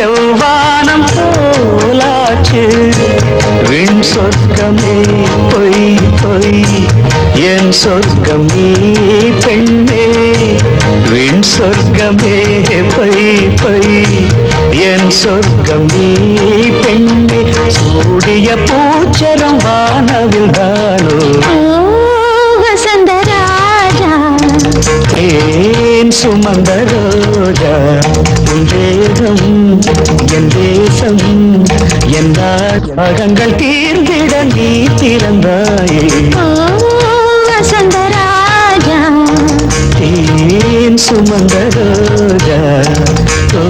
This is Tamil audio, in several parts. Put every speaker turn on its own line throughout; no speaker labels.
செவ்வானம் போலாச்சு விண் சொர்க்கமே பொய் பொய் என் சொர்க்கம் நீ பெண்ணே விண் சொர்க்கமே பொய் பொய் என் சொர்க்கம் நீ பெண்ணே சூடிய பூச்சரம் வானவில் தானோ
வசந்தராஜா
ஏன் சுமந்த ரோஜா உன் தேகம் என் தேசம் என் ராகங்கள் தீர்ந்திட நீ திறந்தாயே
வசந்தராஜா
ஏன் சுமந்த ரோஜா ஓ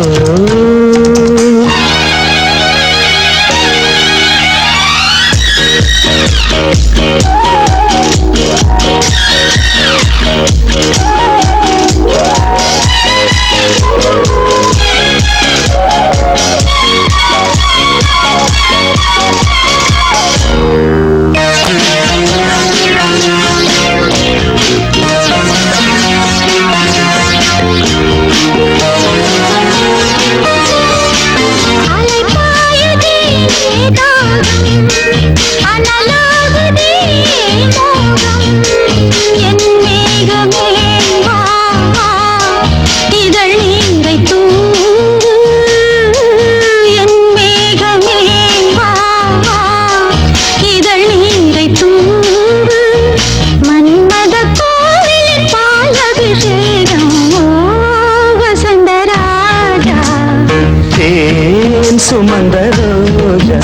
சுமந்த ரோஜா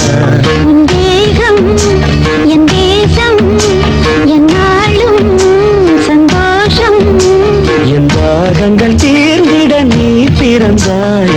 உன் தேகம் என் தேசம் என் நாளும் சந்தோஷம்
என் தாகங்கள் தீர்ந்திட நீ பிறந்தாய்